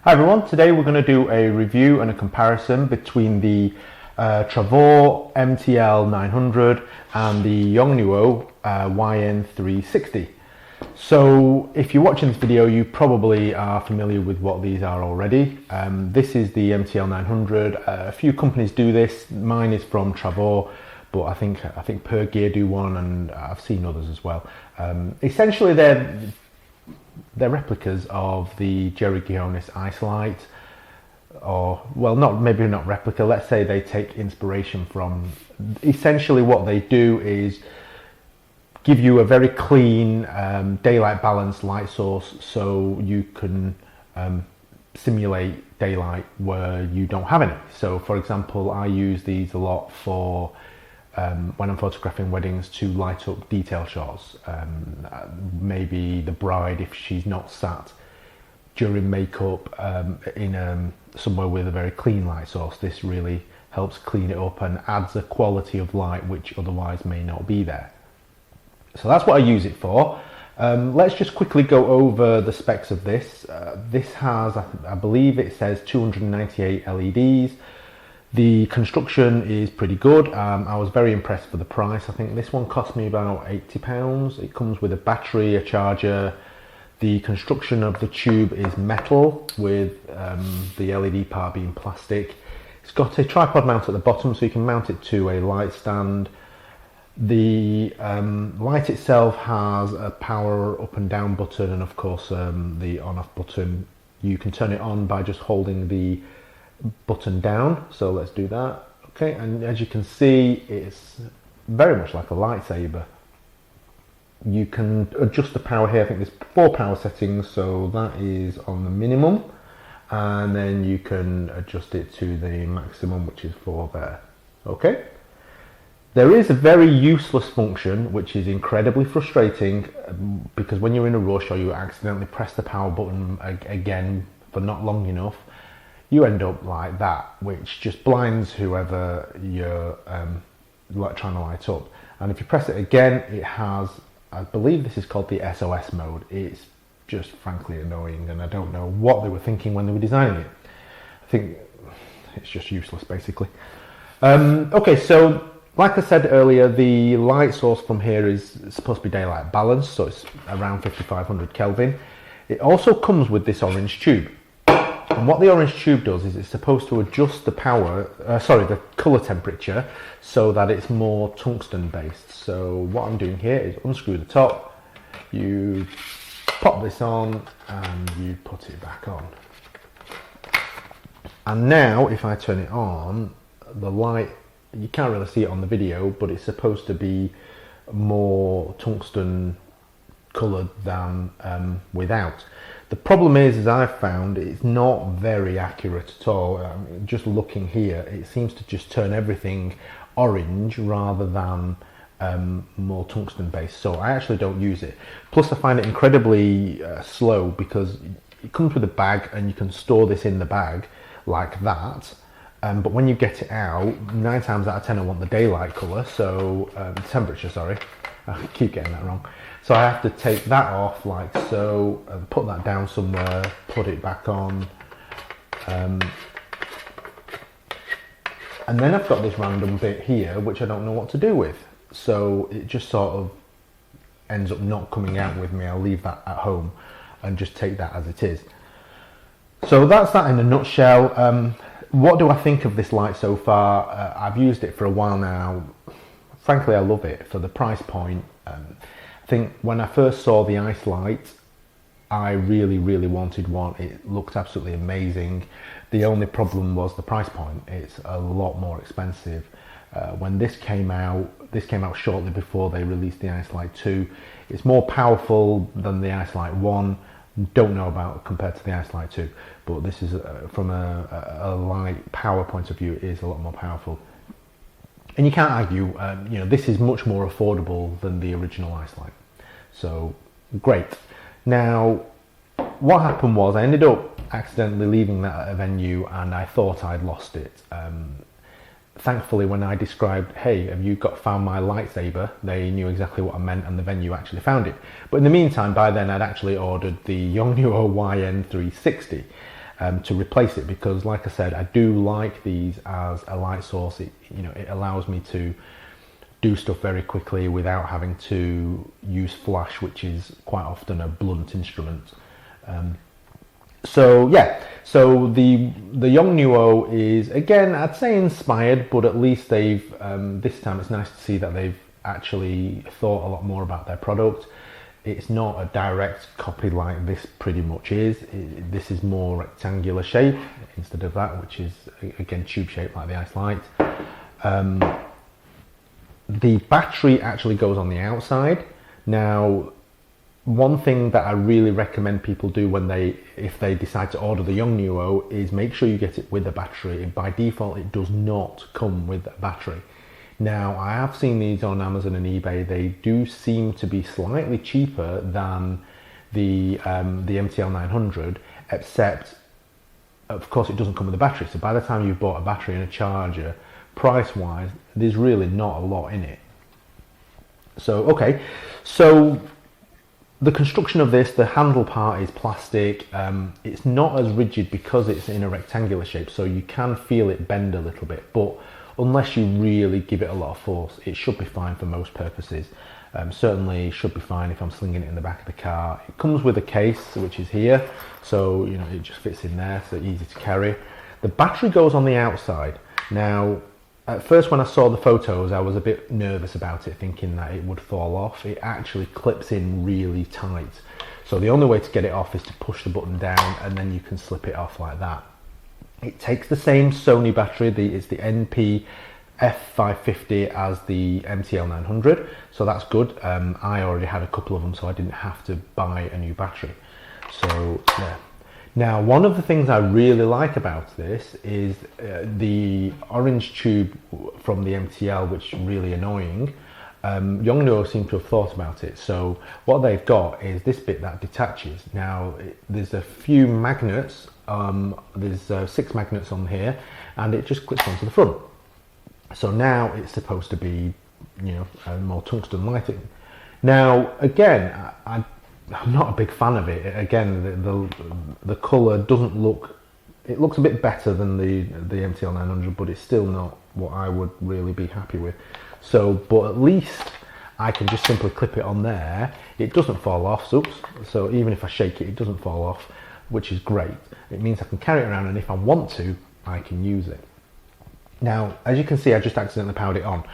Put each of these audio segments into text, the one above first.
Hi everyone, today we're going to do a review and a comparison between the Travor MTL900 and the Yongnuo YN360. So if you're watching this video, you probably are familiar with what these are already. This is the MTL900. A few companies do this. Mine is from Travor, but I think Per Gear do one, and I've seen others as well. Essentially they're replicas of the Jerry Gionis Ice Light, or well, maybe not replica. Let's say they take inspiration from. Essentially, what they do is give you a very clean daylight balanced light source, so you can simulate daylight where you don't have any. So, for example, I use these a lot for when I'm photographing weddings to light up detail shots. Maybe the bride, if she's not sat during makeup in somewhere with a very clean light source, this really helps clean it up and adds a quality of light which otherwise may not be there. So that's what I use it for. Let's just quickly go over the specs of this. This has, I believe it says 298 LEDs. The construction is pretty good. I was very impressed for the price. I think this one cost me about £80. It comes with a battery, a charger. The construction of the tube is metal, with the LED part being plastic. It's got a tripod mount at the bottom, so you can mount it to a light stand. The light itself has a power up and down button, and of course the on-off button. You can turn it on by just holding the button down, so let's do that. Okay, and as you can see, it's very much like a lightsaber. You can adjust the power here. I think there's 4 power settings, so that is on the minimum, and then you can adjust it to the maximum, which is 4 there. Okay, there is a very useless function which is incredibly frustrating, because when you're in a rush or you accidentally press the power button again for not long enough, you end up like that, which just blinds whoever you're trying to light up. And if you press it again, it has, I believe this is called the SOS mode. It's just frankly annoying, and I don't know what they were thinking when they were designing it. I think it's just useless, basically. Okay, so like I said earlier, the light source from here is supposed to be daylight balanced, so it's around 5500 Kelvin. It also comes with this orange tube. And what the orange tube does is it's supposed to adjust the the color temperature, so that it's more tungsten based. So what I'm doing here is unscrew the top, you pop this on, and you put it back on. And now if I turn it on, the light, you can't really see it on the video, but it's supposed to be more tungsten colored than without. The problem is, as I've found, it's not very accurate at all. Just looking here, it seems to just turn everything orange rather than more tungsten based. So I actually don't use it. Plus I find it incredibly slow, because it comes with a bag and you can store this in the bag like that. But when you get it out, 9 times out of 10 I want the daylight colour, so temperature, sorry. I keep getting that wrong. So I have to take that off like so, and put that down somewhere, put it back on. And then I've got this random bit here, which I don't know what to do with. So it just sort of ends up not coming out with me. I'll leave that at home and just take that as it is. So that's that in a nutshell. What do I think of this light so far? I've used it for a while now. Frankly, I love it for the price point. I think when I first saw the Ice Light, I really wanted one. It looked absolutely amazing. The only problem was the price point. It's a lot more expensive. When this came out shortly before they released the Ice Light 2. It's more powerful than the Ice Light 1. Don't know about compared to the Ice Light 2, but this is from a light power point of view, it is a lot more powerful. And you can't argue, you know, this is much more affordable than the original Ice Light. So, great. Now, what happened was I ended up accidentally leaving that at a venue, and I thought I'd lost it. Thankfully, when I described, hey, have you found my lightsaber, they knew exactly what I meant, and the venue actually found it. But in the meantime, by then I'd actually ordered the Yongnuo YN360. to replace it, because like I said, I do like these as a light source. It allows me to do stuff very quickly without having to use flash, which is quite often a blunt instrument. So yeah, so the Yongnuo is, again, I'd say inspired, but at least they've this time it's nice to see that they've actually thought a lot more about their product. It's not a direct copy like this pretty much is. This is more rectangular shape instead of that, which is again tube shaped like the Ice Light. The battery actually goes on the outside. Now, one thing that I really recommend people do if they decide to order the Yongnuo is make sure you get it with a battery. By default, it does not come with a battery. Now, I have seen these on Amazon and eBay. They do seem to be slightly cheaper than the MTL900, except, of course, it doesn't come with a battery. So by the time you've bought a battery and a charger, price-wise, there's really not a lot in it. So, okay, so the construction of this, the handle part is plastic. It's not as rigid because it's in a rectangular shape, so you can feel it bend a little bit, but unless you really give it a lot of force, it should be fine for most purposes. Certainly should be fine if I'm slinging it in the back of the car. It comes with a case, which is here, so it just fits in there, so easy to carry. The battery goes on the outside. Now, at first when I saw the photos, I was a bit nervous about it, thinking that it would fall off. It actually clips in really tight. So the only way to get it off is to push the button down, and then you can slip it off like that. It takes the same Sony battery, it's the NP F550 as the MTL900, so that's good. I already had a couple of them, so I didn't have to buy a new battery. So yeah. Now, one of the things I really like about this is the orange tube from the MTL, which is really annoying. Yongnuo seem to have thought about it. So what they've got is this bit that detaches. Now, there's a few magnets. There's 6 magnets on here, and it just clips onto the front. So now it's supposed to be, more tungsten lighting. Now, again, I'm not a big fan of it. Again, the colour doesn't look. It looks a bit better than the MTL900, but it's still not what I would really be happy with. So, but at least I can just simply clip it on there. It doesn't fall off. Oops. So even if I shake it, it doesn't fall off, which is great. It means I can carry it around, and if I want to, I can use it. Now, as you can see, I just accidentally powered it on.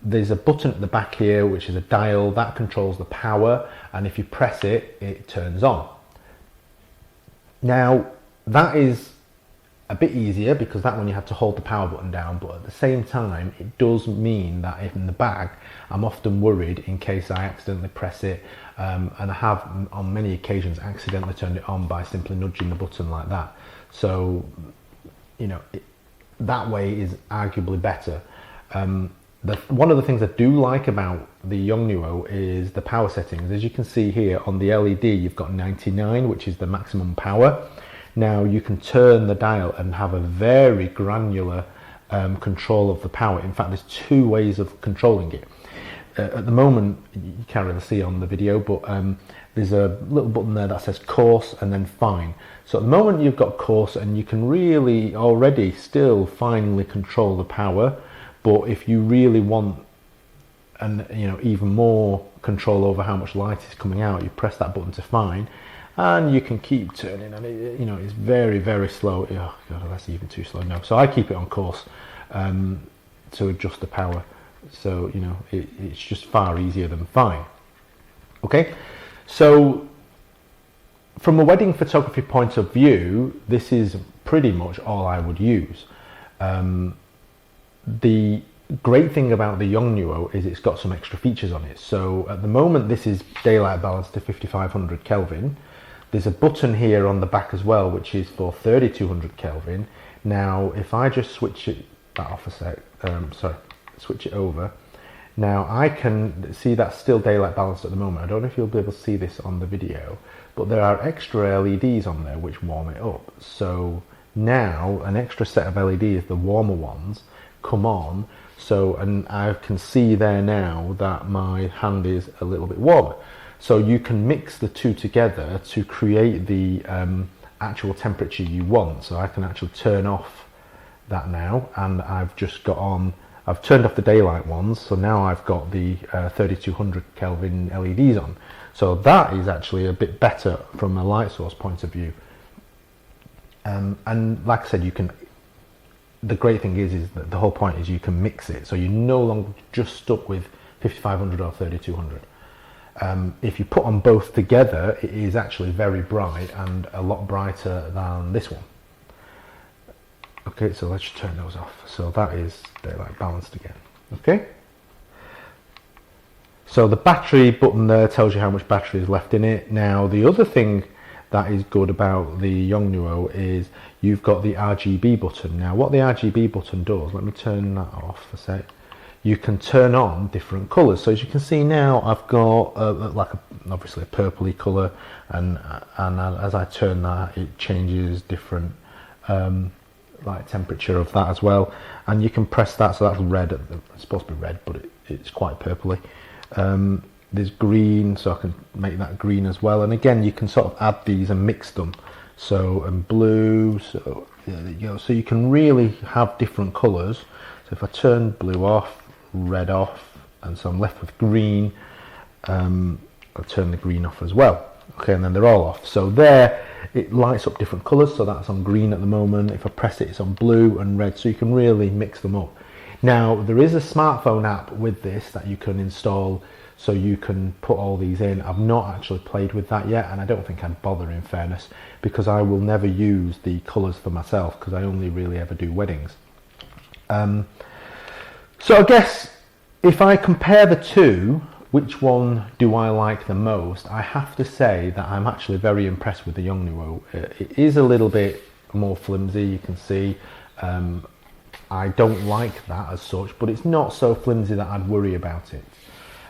There's a button at the back here, which is a dial that controls the power, and if you press it, it turns on. Now, that is a bit easier because that one you had to hold the power button down, but at the same time, it does mean that if in the bag, I'm often worried in case I accidentally press it, and I have on many occasions accidentally turned it on by simply nudging the button like that. So, that way is arguably better. One of the things I do like about the Yongnuo is the power settings. As you can see here on the LED, you've got 99, which is the maximum power. Now you can turn the dial and have a very granular control of the power. In fact, there's 2 ways of controlling it. At the moment, you can't really see on the video, but there's a little button there that says coarse and then fine. So at the moment you've got coarse, and you can really already still finely control the power. But if you really want even more control over how much light is coming out, you press that button to fine, and you can keep turning, and it's very, very slow. Oh god, that's even too slow now. So I keep it on course to adjust the power. So it's just far easier than fine. Okay, so from a wedding photography point of view, this is pretty much all I would use. The great thing about the Yongnuo is it's got some extra features on it. So at the moment, this is daylight balance to 5500 Kelvin. There's a button here on the back as well, which is for 3200 Kelvin. Now, if I just switch that off a sec, switch it over. Now I can see that's still daylight balanced at the moment. I don't know if you'll be able to see this on the video, but there are extra LEDs on there which warm it up. So now an extra set of LEDs, the warmer ones, come on, and I can see there now that my hand is a little bit warmer. So you can mix the two together to create the actual temperature you want. So I can actually turn off that now, and I've just got on, I've turned off the daylight ones, so now I've got the 3200 Kelvin LEDs on. So that is actually a bit better from a light source point of view. And like I said, you can, the great thing is that the whole point is you can mix it, so you're no longer just stuck with 5500 or 3200. If you put on both together, it is actually very bright and a lot brighter than this one. Okay, so let's just turn those off. So that is, they're like balanced again. Okay. So the battery button there tells you how much battery is left in it. Now the other thing that is good about the Yongnuo is you've got the RGB button. Now what the RGB button does, let me turn that off a sec. You can turn on different colours. So as you can see now, I've got obviously a purpley colour, and as I turn that, it changes different like temperature of that as well. And you can press that, so that's red. It's supposed to be red, but it's quite purpley. There's green, so I can make that green as well. And again, you can sort of add these and mix them. So, and blue, so there you go. So you can really have different colours. So if I turn blue off, red off, and so I'm left with green, I'll turn the green off as well. Okay, and then they're all off. So there, it lights up different colours. So that's on green at the moment. If I press it, it's on blue and red. So you can really mix them up. Now, there is a smartphone app with this that you can install, so you can put all these in. I've not actually played with that yet, and I don't think I'd bother, in fairness, because I will never use the colours for myself, because I only really ever do weddings. So I guess if I compare the two, which one do I like the most? I have to say that I'm actually very impressed with the Yongnuo. It is a little bit more flimsy, you can see. I don't like that as such, but it's not so flimsy that I'd worry about it.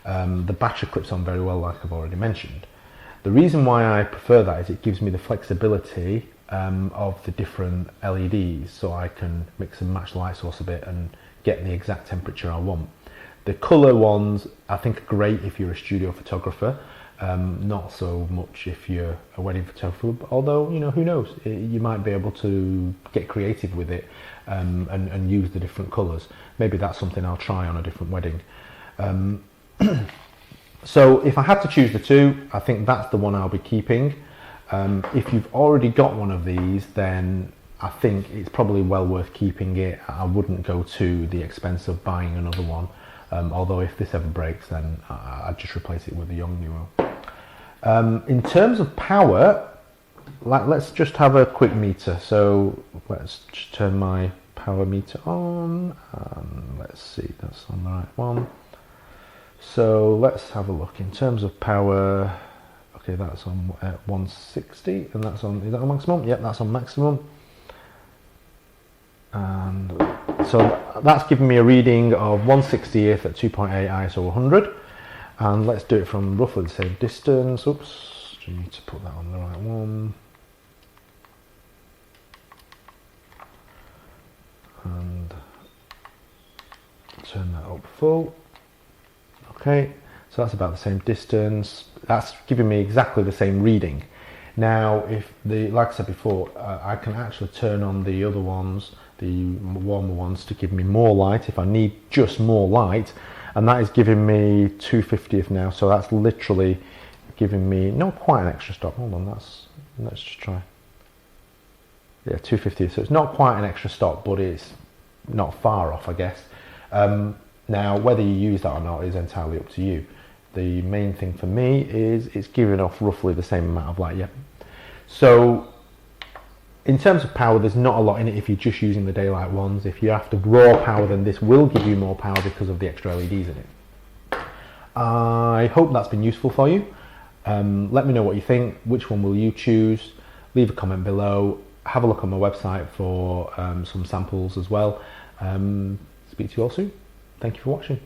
The battery clips on very well, like I've already mentioned. The reason why I prefer that is it gives me the flexibility of the different LEDs, so I can mix and match the light source a bit and get the exact temperature I want. The colour ones I think are great if you're a studio photographer, not so much if you're a wedding photographer, although, you know, who knows, you might be able to get creative with it and use the different colours. Maybe that's something I'll try on a different wedding. So if I had to choose the two, I think that's the one I'll be keeping. If you've already got one of these, then I think it's probably well worth keeping it. I wouldn't go to the expense of buying another one. Although if this ever breaks, then I'd just replace it with the Yongnuo. In terms of power, let's just have a quick meter. So let's just turn my power meter on, and let's see, that's on the right one. So let's have a look. In terms of power, okay, that's on 160, and that's on, is that on maximum? Yep, that's on maximum. And so that's giving me a reading of 1/60th at 2.8 ISO 100. And let's do it from roughly the same distance. Oops, you need to put that on the right one. And turn that up full. Okay, so that's about the same distance. That's giving me exactly the same reading. Now, if like I said before, I can actually turn on the other ones, the warmer ones, to give me more light if I need just more light, and that is giving me 2/50th now. So that's literally giving me not quite an extra stop. Hold on, let's just try. Yeah, 2/50th. So it's not quite an extra stop, but it's not far off, I guess. Now, whether you use that or not is entirely up to you. The main thing for me is it's giving off roughly the same amount of light. Yeah. So in terms of power, there's not a lot in it if you're just using the daylight ones. If you have to raw power, then this will give you more power because of the extra LEDs in it. I hope that's been useful for you. Let me know what you think. Which one will you choose? Leave a comment below. Have a look on my website for some samples as well. Speak to you all soon. Thank you for watching.